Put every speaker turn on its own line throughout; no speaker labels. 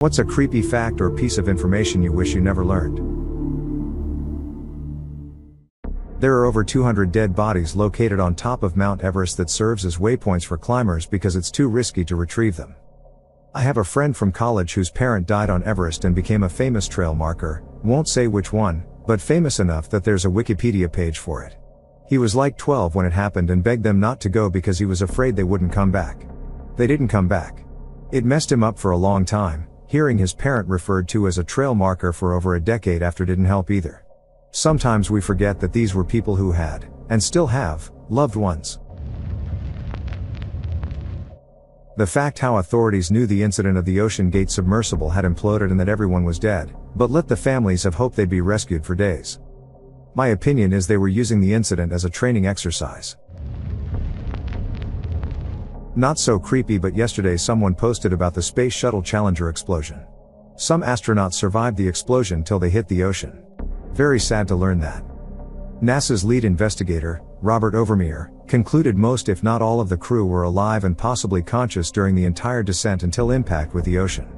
What's a creepy fact or piece of information you wish you never learned? There are over 200 dead bodies located on top of Mount Everest that serves as waypoints for climbers because it's too risky to retrieve them. I have a friend from college whose parent died on Everest and became a famous trail marker, won't say which one, but famous enough that there's a Wikipedia page for it. He was like 12 when it happened and begged them not to go because he was afraid they wouldn't come back. They didn't come back. It messed him up for a long time. Hearing his parent referred to as a trail marker for over a decade after didn't help either. Sometimes we forget that these were people who had, and still have, loved ones. The fact how authorities knew the incident of the Ocean Gate submersible had imploded and that everyone was dead, but let the families have hoped they'd be rescued for days. My opinion is they were using the incident as a training exercise. Not so creepy, but yesterday someone posted about the Space Shuttle Challenger explosion. Some astronauts survived the explosion till they hit the ocean. Very sad to learn that. NASA's lead investigator, Robert Overmyer, concluded most if not all of the crew were alive and possibly conscious during the entire descent until impact with the ocean.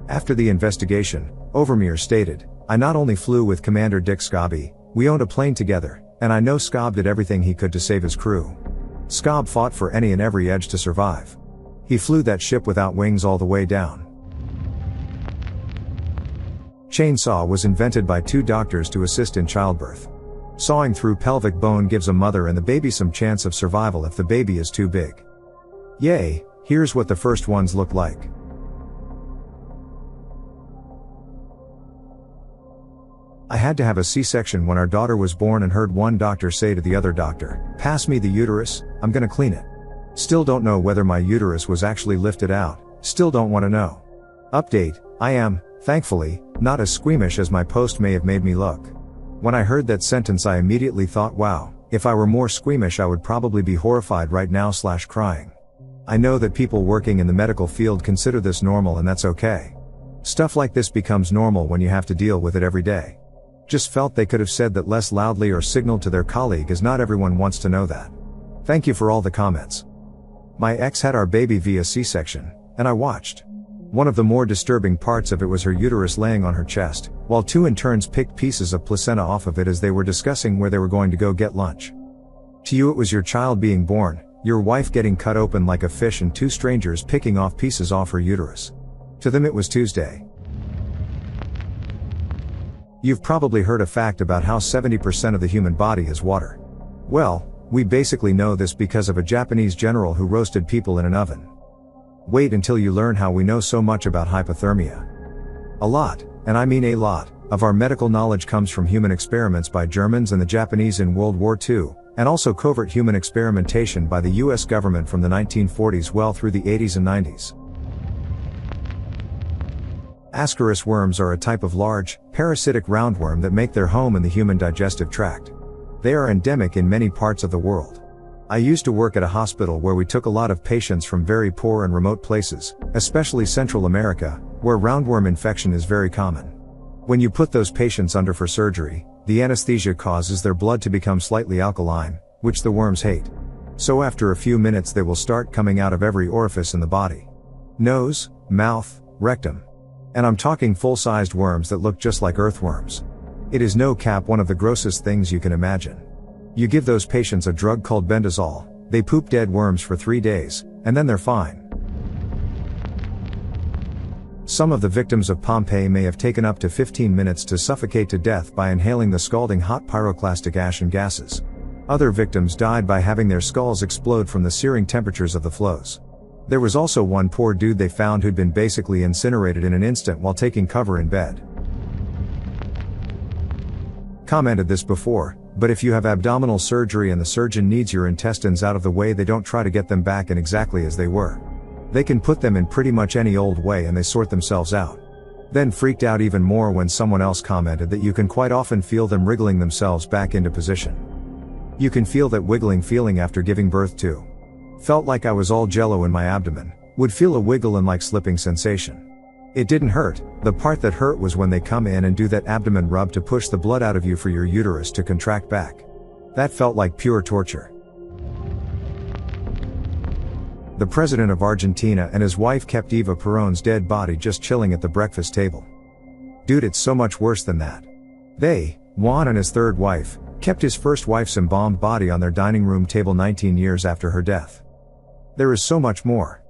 After the investigation, Overmyer stated, "I not only flew with Commander Dick Scobie, we owned a plane together, and I know Scob did everything he could to save his crew. Scob fought for any and every edge to survive. He flew that ship without wings all the way down." Chainsaw was invented by two doctors to assist in childbirth. Sawing through pelvic bone gives a mother and the baby some chance of survival if the baby is too big. Yay, here's what the first ones looked like. I had to have a C-section when our daughter was born and heard one doctor say to the other doctor, "Pass me the uterus, I'm gonna clean it." Still don't know whether my uterus was actually lifted out, still don't want to know. Update, I am, thankfully, not as squeamish as my post may have made me look. When I heard that sentence I immediately thought, wow, if I were more squeamish I would probably be horrified right now / crying. I know that people working in the medical field consider this normal and that's okay. Stuff like this becomes normal when you have to deal with it every day. Just felt they could have said that less loudly or signaled to their colleague, as not everyone wants to know that. Thank you for all the comments. My ex had our baby via C-section, and I watched. One of the more disturbing parts of it was her uterus laying on her chest, while two interns picked pieces of placenta off of it as they were discussing where they were going to go get lunch. To you it was your child being born, your wife getting cut open like a fish, and two strangers picking off pieces off her uterus. To them it was Tuesday. You've probably heard a fact about how 70% of the human body is water. Well, we basically know this because of a Japanese general who roasted people in an oven. Wait until you learn how we know so much about hypothermia. A lot, and I mean a lot, of our medical knowledge comes from human experiments by Germans and the Japanese in World War II, and also covert human experimentation by the US government from the 1940s well through the 80s and 90s. Ascaris worms are a type of large, parasitic roundworm that make their home in the human digestive tract. They are endemic in many parts of the world. I used to work at a hospital where we took a lot of patients from very poor and remote places, especially Central America, where roundworm infection is very common. When you put those patients under for surgery, the anesthesia causes their blood to become slightly alkaline, which the worms hate. So after a few minutes they will start coming out of every orifice in the body. Nose, mouth, rectum. And I'm talking full-sized worms that look just like earthworms. It is no cap one of the grossest things you can imagine. You give those patients a drug called bendazole, they poop dead worms for 3 days, and then they're fine. Some of the victims of Pompeii may have taken up to 15 minutes to suffocate to death by inhaling the scalding hot pyroclastic ash and gases. Other victims died by having their skulls explode from the searing temperatures of the flows. There was also one poor dude they found who'd been basically incinerated in an instant while taking cover in bed. Commented this before, but if you have abdominal surgery and the surgeon needs your intestines out of the way, they don't try to get them back in exactly as they were. They can put them in pretty much any old way and they sort themselves out. Then freaked out even more when someone else commented that you can quite often feel them wriggling themselves back into position. You can feel that wiggling feeling after giving birth too. Felt like I was all jello in my abdomen, would feel a wiggle and like slipping sensation. It didn't hurt, the part that hurt was when they come in and do that abdomen rub to push the blood out of you for your uterus to contract back. That felt like pure torture. The president of Argentina and his wife kept Eva Perón's dead body just chilling at the breakfast table. Dude, it's so much worse than that. Juan and his third wife, kept his first wife's embalmed body on their dining room table 19 years after her death. There is so much more.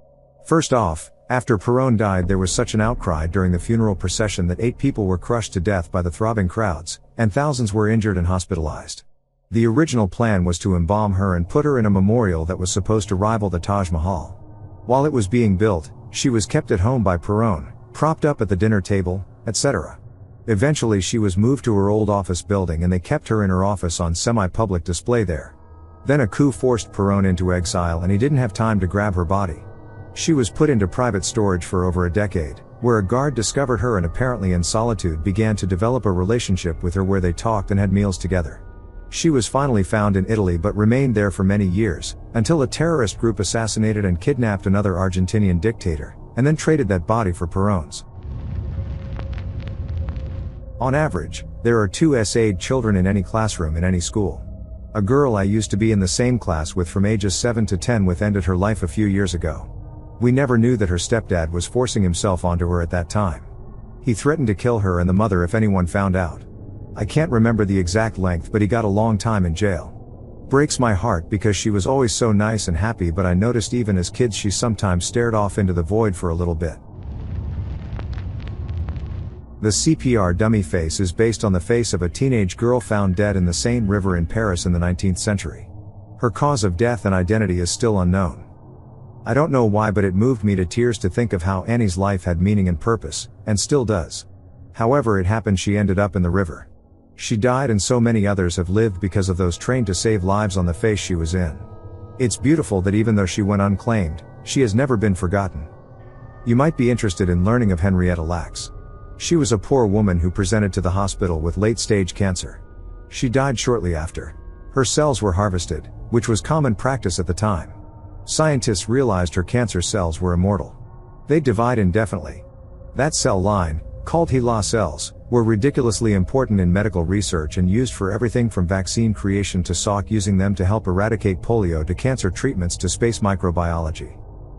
First off, after Perón died, there was such an outcry during the funeral procession that 8 people were crushed to death by the throbbing crowds, and thousands were injured and hospitalized. The original plan was to embalm her and put her in a memorial that was supposed to rival the Taj Mahal. While it was being built, she was kept at home by Perón, propped up at the dinner table, etc. Eventually she was moved to her old office building and they kept her in her office on semi-public display there. Then a coup forced Perón into exile and he didn't have time to grab her body. She was put into private storage for over a decade, where a guard discovered her and apparently in solitude began to develop a relationship with her where they talked and had meals together. She was finally found in Italy but remained there for many years, until a terrorist group assassinated and kidnapped another Argentinian dictator, and then traded that body for Perón's. On average, there are 2 SA'd children in any classroom in any school. A girl I used to be in the same class with from ages 7 to 10 with ended her life a few years ago. We never knew that her stepdad was forcing himself onto her at that time. He threatened to kill her and the mother if anyone found out. I can't remember the exact length, but he got a long time in jail. Breaks my heart because she was always so nice and happy, but I noticed even as kids she sometimes stared off into the void for a little bit. The CPR dummy face is based on the face of a teenage girl found dead in the Seine River in Paris in the 19th century. Her cause of death and identity is still unknown. I don't know why, but it moved me to tears to think of how Annie's life had meaning and purpose, and still does. However it happened, she ended up in the river. She died and so many others have lived because of those trained to save lives on the face she was in. It's beautiful that even though she went unclaimed, she has never been forgotten. You might be interested in learning of Henrietta Lacks. She was a poor woman who presented to the hospital with late-stage cancer. She died shortly after. Her cells were harvested, which was common practice at the time. Scientists realized her cancer cells were immortal. They divide indefinitely. That cell line, called HeLa cells, were ridiculously important in medical research and used for everything from vaccine creation to Salk using them to help eradicate polio to cancer treatments to space microbiology.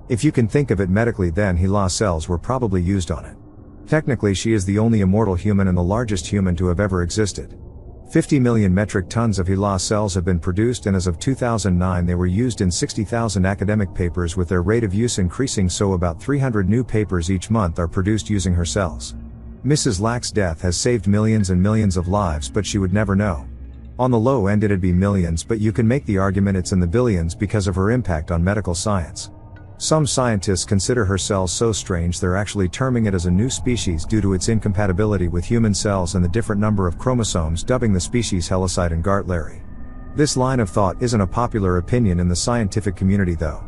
If you can think of it medically, then HeLa cells were probably used on it. Technically she is the only immortal human and the largest human to have ever existed. 50 million metric tons of HeLa cells have been produced, and as of 2009 they were used in 60,000 academic papers, with their rate of use increasing, so about 300 new papers each month are produced using her cells. Mrs. Lack's death has saved millions and millions of lives, but she would never know. On the low end it'd be millions, but you can make the argument it's in the billions because of her impact on medical science. Some scientists consider her cells so strange they're actually terming it as a new species due to its incompatibility with human cells and the different number of chromosomes, dubbing the species Helicite and Gartleri. This line of thought isn't a popular opinion in the scientific community though.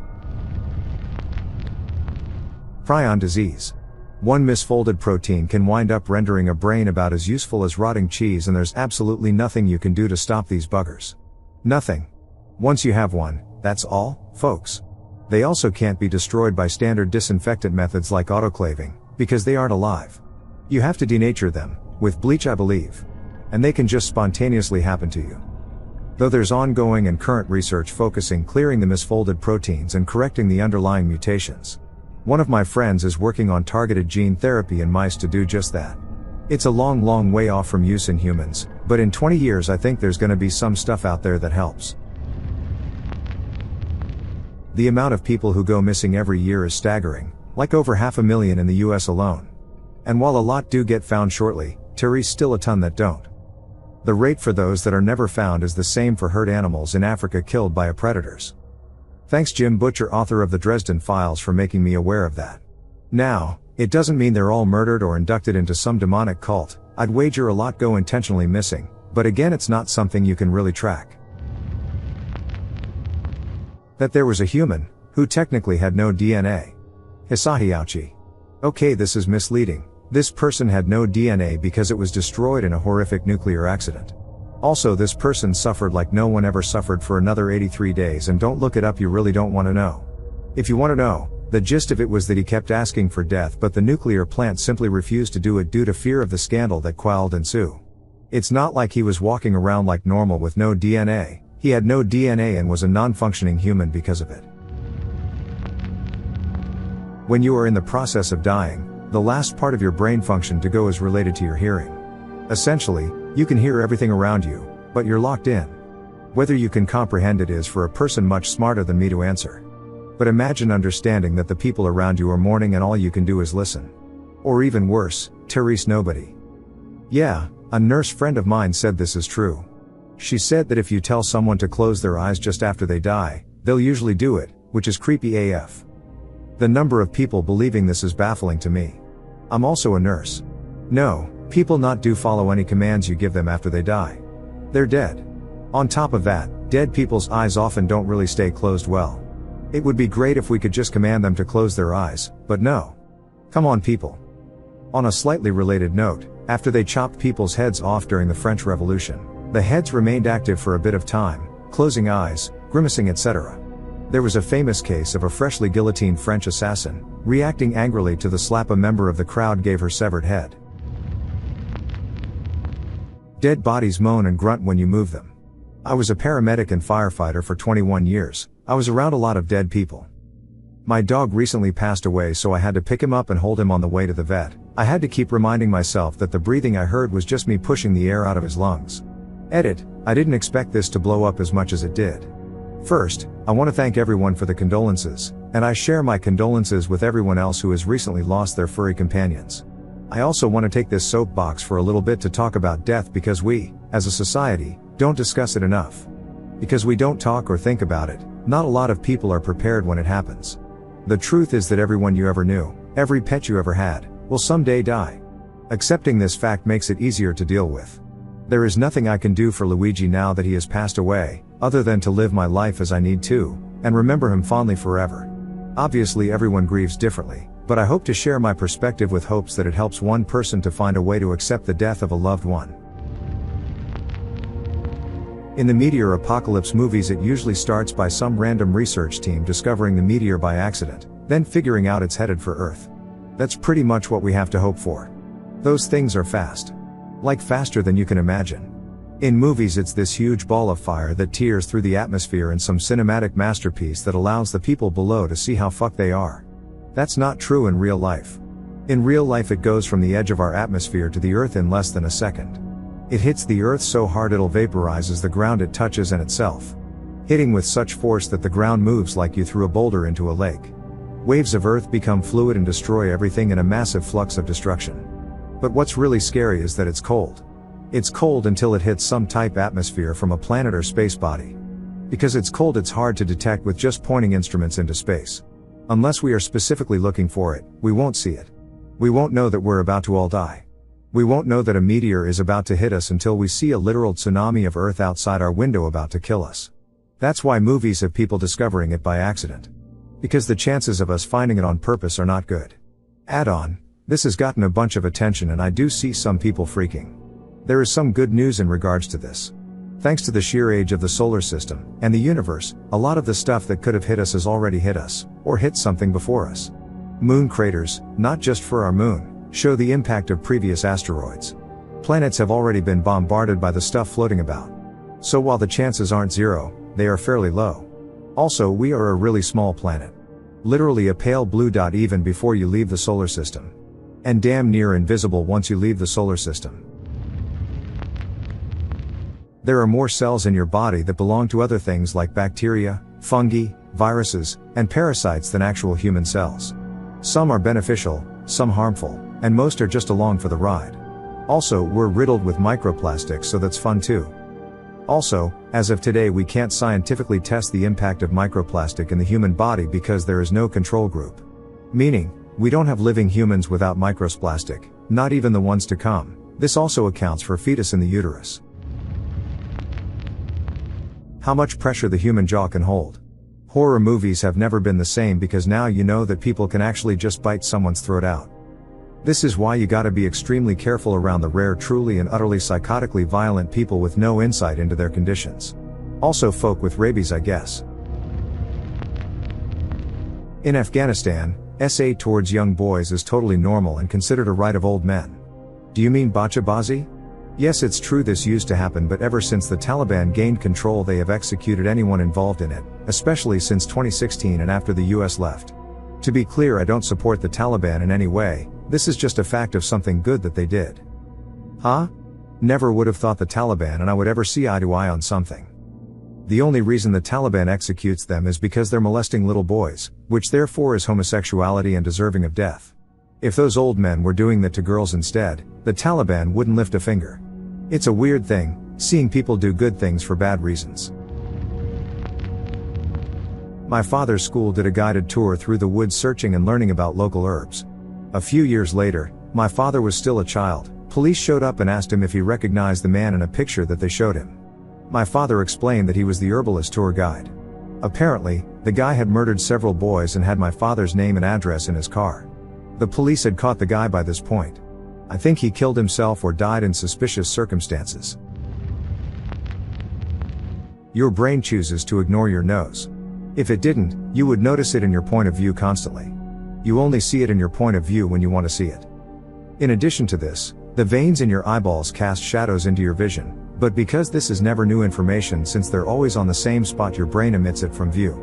Prion disease. One misfolded protein can wind up rendering a brain about as useful as rotting cheese, and there's absolutely nothing you can do to stop these buggers. Nothing. Once you have one, that's all, folks. They also can't be destroyed by standard disinfectant methods like autoclaving, because they aren't alive. You have to denature them, with bleach I believe. And they can just spontaneously happen to you. Though there's ongoing and current research focusing clearing the misfolded proteins and correcting the underlying mutations. One of my friends is working on targeted gene therapy in mice to do just that. It's a long way off from use in humans, but in 20 years I think there's gonna be some stuff out there that helps. The amount of people who go missing every year is staggering, like over 500,000 in the US alone. And while a lot do get found shortly, there's still a ton that don't. The rate for those that are never found is the same for herd animals in Africa killed by predators. Thanks Jim Butcher, author of the Dresden Files, for making me aware of that. Now, it doesn't mean they're all murdered or inducted into some demonic cult. I'd wager a lot go intentionally missing, but again it's not something you can really track. That there was a human, who technically had no DNA. Hisahi Aochi. Okay, this is misleading. This person had no DNA because it was destroyed in a horrific nuclear accident. Also, this person suffered like no one ever suffered for another 83 days, and don't look it up, you really don't want to know. If you want to know, the gist of it was that he kept asking for death, but the nuclear plant simply refused to do it due to fear of the scandal that could ensue. It's not like he was walking around like normal with no DNA. He had no DNA and was a non-functioning human because of it. When you are in the process of dying, the last part of your brain function to go is related to your hearing. Essentially, you can hear everything around you, but you're locked in. Whether you can comprehend it is for a person much smarter than me to answer. But imagine understanding that the people around you are mourning and all you can do is listen. Or even worse, Therese nobody. Yeah, a nurse friend of mine said this is true. She said that if you tell someone to close their eyes just after they die, they'll usually do it, which is creepy AF. The number of people believing this is baffling to me. I'm also a nurse. No, people not do follow any commands you give them after they die. They're dead. On top of that, dead people's eyes often don't really stay closed well. It would be great if we could just command them to close their eyes, but no. Come on people. On a slightly related note, after they chopped people's heads off during the French Revolution, the heads remained active for a bit of time, closing eyes, grimacing etc. There was a famous case of a freshly guillotined French assassin, reacting angrily to the slap a member of the crowd gave her severed head. Dead bodies moan and grunt when you move them. I was a paramedic and firefighter for 21 years, I was around a lot of dead people. My dog recently passed away, so I had to pick him up and hold him on the way to the vet. I had to keep reminding myself that the breathing I heard was just me pushing the air out of his lungs. Edit, I didn't expect this to blow up as much as it did. First, I want to thank everyone for the condolences, and I share my condolences with everyone else who has recently lost their furry companions. I also want to take this soapbox for a little bit to talk about death because we, as a society, don't discuss it enough. Because we don't talk or think about it, not a lot of people are prepared when it happens. The truth is that everyone you ever knew, every pet you ever had, will someday die. Accepting this fact makes it easier to deal with. There is nothing I can do for Luigi now that he has passed away, other than to live my life as I need to, and remember him fondly forever. Obviously everyone grieves differently, but I hope to share my perspective with hopes that it helps one person to find a way to accept the death of a loved one. In the meteor apocalypse movies, it usually starts by some random research team discovering the meteor by accident, then figuring out it's headed for Earth. That's pretty much what we have to hope for. Those things are fast. Like faster than you can imagine. In movies it's this huge ball of fire that tears through the atmosphere in some cinematic masterpiece that allows the people below to see how fucked they are. That's not true in real life. In real life it goes from the edge of our atmosphere to the Earth in less than a second. It hits the Earth so hard it'll vaporize the ground it touches and itself. Hitting with such force that the ground moves like you threw a boulder into a lake. Waves of Earth become fluid and destroy everything in a massive flux of destruction. But what's really scary is that it's cold. It's cold until it hits some type atmosphere from a planet or space body. Because it's cold, it's hard to detect with just pointing instruments into space. Unless we are specifically looking for it, we won't see it. We won't know that we're about to all die. We won't know that a meteor is about to hit us until we see a literal tsunami of Earth outside our window about to kill us. That's why movies have people discovering it by accident. Because the chances of us finding it on purpose are not good. Add on, this has gotten a bunch of attention and I do see some people freaking. There is some good news in regards to this. Thanks to the sheer age of the solar system, and the universe, a lot of the stuff that could have hit us has already hit us, or hit something before us. Moon craters, not just for our moon, show the impact of previous asteroids. Planets have already been bombarded by the stuff floating about. So while the chances aren't zero, they are fairly low. Also, we are a really small planet. Literally a pale blue dot even before you leave the solar system. And damn near invisible once you leave the solar system. There are more cells in your body that belong to other things like bacteria, fungi, viruses, and parasites than actual human cells. Some are beneficial, some harmful, and most are just along for the ride. Also, we're riddled with microplastics, so that's fun too. Also, as of today we can't scientifically test the impact of microplastic in the human body because there is no control group. Meaning, we don't have living humans without microplastic, not even the ones to come. This also accounts for fetus in the uterus. How much pressure the human jaw can hold. Horror movies have never been the same because now you know that people can actually just bite someone's throat out. This is why you gotta be extremely careful around the rare, truly and utterly psychotically violent people with no insight into their conditions. Also folk with rabies, I guess. In Afghanistan, SA towards young boys is totally normal and considered a right of old men. Do you mean bacha-bazi? Yes, it's true this used to happen, but ever since the Taliban gained control they have executed anyone involved in it, especially since 2016 and after the US left. To be clear, I don't support the Taliban in any way, this is just a fact of something good that they did. Huh? Never would have thought the Taliban and I would ever see eye to eye on something. The only reason the Taliban executes them is because they're molesting little boys, which therefore is homosexuality and deserving of death. If those old men were doing that to girls instead, the Taliban wouldn't lift a finger. It's a weird thing, seeing people do good things for bad reasons. My father's school did a guided tour through the woods searching and learning about local herbs. A few years later, my father was still a child. Police showed up and asked him if he recognized the man in a picture that they showed him. My father explained that he was the herbalist tour guide. Apparently, the guy had murdered several boys and had my father's name and address in his car. The police had caught the guy by this point. I think he killed himself or died in suspicious circumstances. Your brain chooses to ignore your nose. If it didn't, you would notice it in your point of view constantly. You only see it in your point of view when you want to see it. In addition to this, the veins in your eyeballs cast shadows into your vision, but because this is never new information since they're always on the same spot, your brain omits it from view.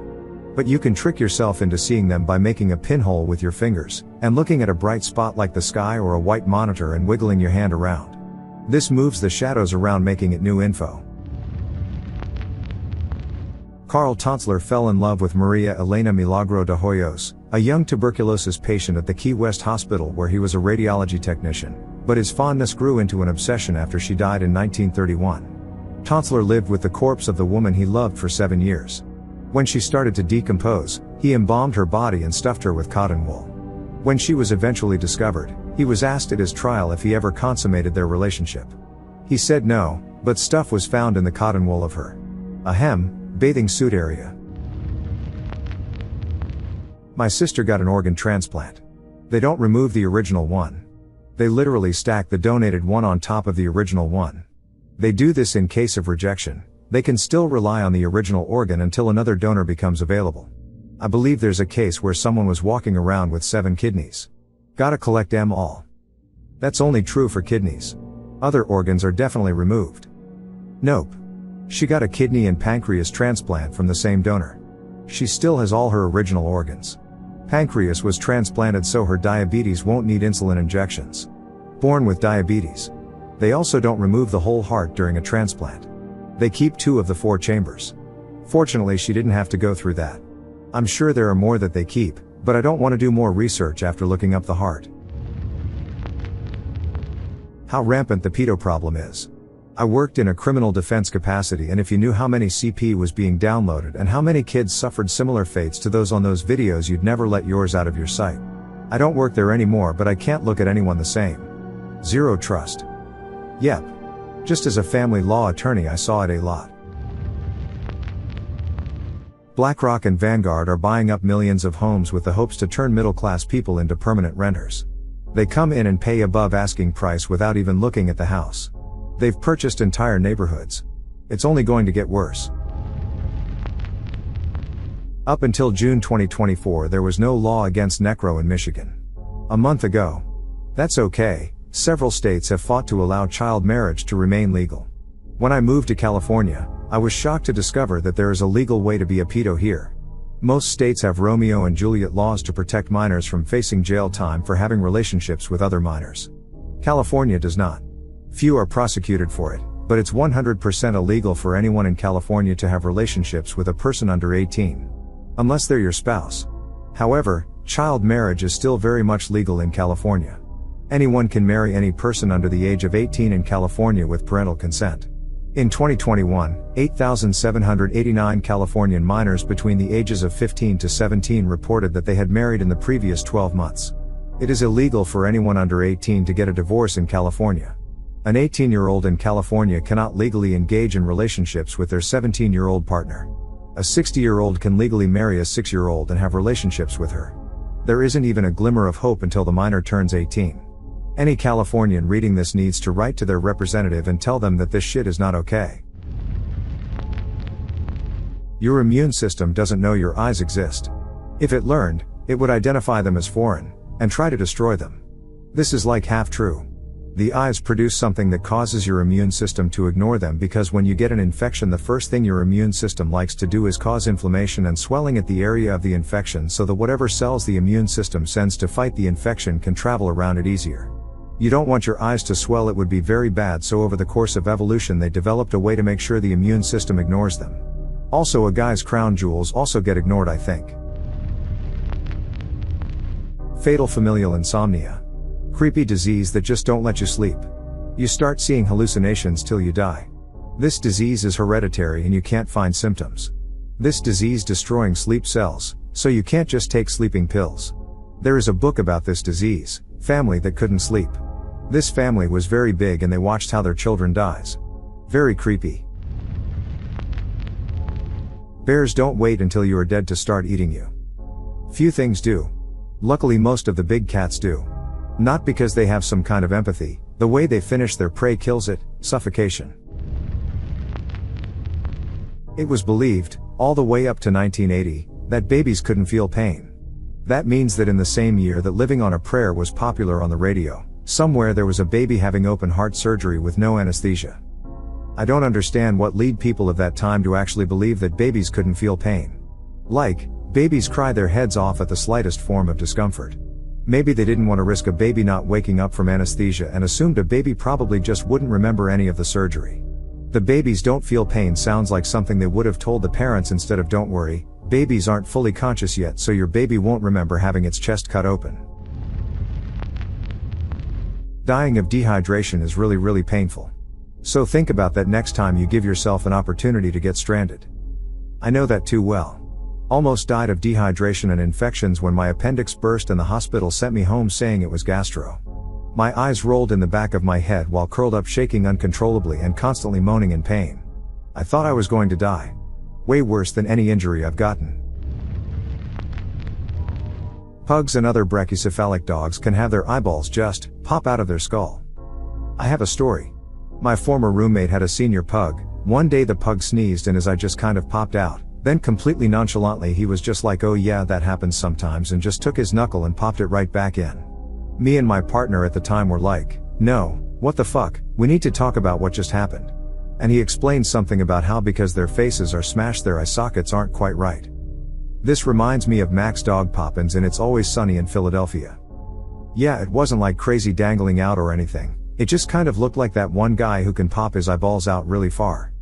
But you can trick yourself into seeing them by making a pinhole with your fingers, and looking at a bright spot like the sky or a white monitor and wiggling your hand around. This moves the shadows around, making it new info. Carl Tonsler fell in love with Maria Elena Milagro de Hoyos, a young tuberculosis patient at the Key West Hospital where he was a radiology technician, but his fondness grew into an obsession after she died in 1931. Tonsler lived with the corpse of the woman he loved for 7 years. When she started to decompose, he embalmed her body and stuffed her with cotton wool. When she was eventually discovered, he was asked at his trial if he ever consummated their relationship. He said no, but stuff was found in the cotton wool of her bathing suit area. My sister got an organ transplant. They don't remove the original one. They literally stack the donated one on top of the original one. They do this in case of rejection. They can still rely on the original organ until another donor becomes available. I believe there's a case where someone was walking around with 7 kidneys. Gotta collect them all. That's only true for kidneys. Other organs are definitely removed. Nope. She got a kidney and pancreas transplant from the same donor. She still has all her original organs. Pancreas was transplanted so her diabetes won't need insulin injections. Born with diabetes. They also don't remove the whole heart during a transplant. They keep 2 of the 4 chambers. Fortunately, she didn't have to go through that. I'm sure there are more that they keep, but I don't want to do more research after looking up the heart. How rampant the pedo problem is. I worked in a criminal defense capacity, and if you knew how many CP was being downloaded and how many kids suffered similar fates to those on those videos, you'd never let yours out of your sight. I don't work there anymore, but I can't look at anyone the same. Zero trust. Yep. Just as a family law attorney, I saw it a lot. BlackRock and Vanguard are buying up millions of homes with the hopes to turn middle-class people into permanent renters. They come in and pay above asking price without even looking at the house. They've purchased entire neighborhoods. It's only going to get worse. Up until June 2024, there was no law against necro in Michigan. A month ago. That's okay. Several states have fought to allow child marriage to remain legal. When I moved to California, I was shocked to discover that there is a legal way to be a pedo here. Most states have Romeo and Juliet laws to protect minors from facing jail time for having relationships with other minors. California does not. Few are prosecuted for it, but it's 100% illegal for anyone in California to have relationships with a person under 18. Unless they're your spouse. However, child marriage is still very much legal in California. Anyone can marry any person under the age of 18 in California with parental consent. In 2021, 8,789 Californian minors between the ages of 15 to 17 reported that they had married in the previous 12 months. It is illegal for anyone under 18 to get a divorce in California. An 18-year-old in California cannot legally engage in relationships with their 17-year-old partner. A 60-year-old can legally marry a 6-year-old and have relationships with her. There isn't even a glimmer of hope until the minor turns 18. Any Californian reading this needs to write to their representative and tell them that this shit is not okay. Your immune system doesn't know your eyes exist. If it learned, it would identify them as foreign, and try to destroy them. This is like half true. The eyes produce something that causes your immune system to ignore them, because when you get an infection, the first thing your immune system likes to do is cause inflammation and swelling at the area of the infection, so that whatever cells the immune system sends to fight the infection can travel around it easier. You don't want your eyes to swell, it would be very bad, so over the course of evolution they developed a way to make sure the immune system ignores them. Also, a guy's crown jewels also get ignored, I think. Fatal familial insomnia. Creepy disease that just don't let you sleep. You start seeing hallucinations till you die. This disease is hereditary and you can't find symptoms. This disease destroying sleep cells, so you can't just take sleeping pills. There is a book about this disease, Family That Couldn't Sleep. This family was very big and they watched how their children dies. Very creepy. Bears don't wait until you are dead to start eating you. Few things do. Luckily most of the big cats do. Not because they have some kind of empathy, the way they finish their prey kills it, suffocation. It was believed, all the way up to 1980, that babies couldn't feel pain. That means that in the same year that Living on a Prayer was popular on the radio, somewhere there was a baby having open heart surgery with no anesthesia. I don't understand what led people of that time to actually believe that babies couldn't feel pain. Like, babies cry their heads off at the slightest form of discomfort. Maybe they didn't want to risk a baby not waking up from anesthesia and assumed a baby probably just wouldn't remember any of the surgery. The babies don't feel pain sounds like something they would have told the parents instead of don't worry, babies aren't fully conscious yet, so your baby won't remember having its chest cut open. Dying of dehydration is really painful. So think about that next time you give yourself an opportunity to get stranded. I know that too well. Almost died of dehydration and infections when my appendix burst and the hospital sent me home saying it was gastro. My eyes rolled in the back of my head while curled up, shaking uncontrollably and constantly moaning in pain. I thought I was going to die. Way worse than any injury I've gotten. Pugs and other brachycephalic dogs can have their eyeballs just pop out of their skull. I have a story. My former roommate had a senior pug. One day the pug sneezed and his eye just kind of popped out. Then completely nonchalantly he was just like, oh yeah, that happens sometimes, and just took his knuckle and popped it right back in. Me and my partner at the time were like, no, what the fuck, we need to talk about what just happened. And he explained something about how because their faces are smashed their eye sockets aren't quite right. This reminds me of Mac's dog Poppins in It's Always Sunny in Philadelphia. Yeah, it wasn't like crazy dangling out or anything, it just kind of looked like that one guy who can pop his eyeballs out really far.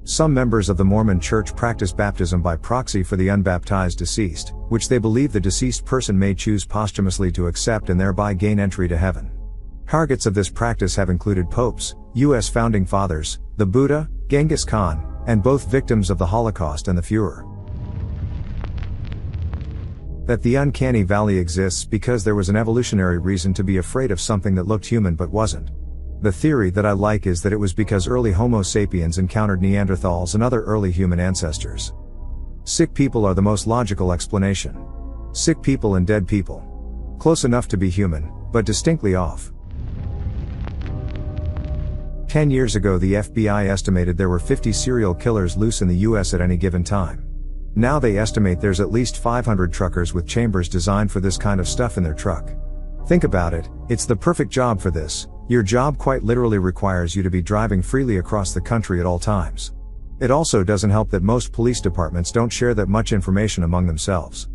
Some members of the Mormon Church practice baptism by proxy for the unbaptized deceased, which they believe the deceased person may choose posthumously to accept and thereby gain entry to heaven. Targets of this practice have included popes, U.S. founding fathers, the Buddha, Genghis Khan, and both victims of the Holocaust and the Fuhrer. That the uncanny valley exists because there was an evolutionary reason to be afraid of something that looked human but wasn't. The theory that I like is that it was because early Homo sapiens encountered Neanderthals and other early human ancestors. Sick people are the most logical explanation. Sick people and dead people. Close enough to be human, but distinctly off. 10 years ago the FBI estimated there were 50 serial killers loose in the US at any given time. Now they estimate there's at least 500 truckers with chambers designed for this kind of stuff in their truck. Think about it, it's the perfect job for this. Your job quite literally requires you to be driving freely across the country at all times. It also doesn't help that most police departments don't share that much information among themselves.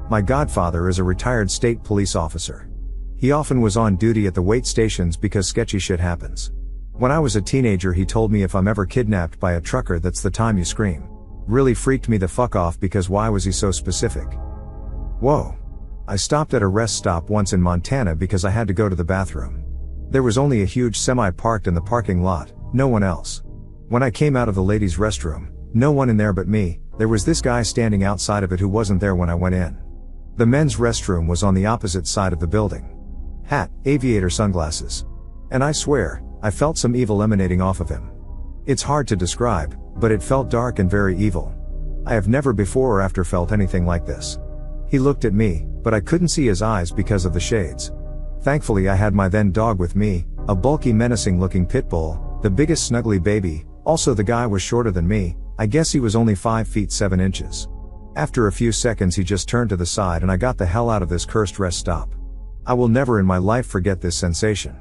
My godfather is a retired state police officer. He often was on duty at the wait stations because sketchy shit happens. When I was a teenager he told me if I'm ever kidnapped by a trucker that's the time you scream. Really freaked me the fuck off because why was he so specific? Whoa. I stopped at a rest stop once in Montana because I had to go to the bathroom. There was only a huge semi parked in the parking lot, no one else. When I came out of the ladies' restroom, no one in there but me, there was this guy standing outside of it who wasn't there when I went in. The men's restroom was on the opposite side of the building. Hat, aviator sunglasses. And I swear, I felt some evil emanating off of him. It's hard to describe, but it felt dark and very evil. I have never before or after felt anything like this. He looked at me, but I couldn't see his eyes because of the shades. Thankfully I had my then dog with me, a bulky menacing looking pit bull, the biggest snuggly baby. Also the guy was shorter than me, I guess he was only 5 feet 7 inches. After a few seconds he just turned to the side and I got the hell out of this cursed rest stop. I will never in my life forget this sensation.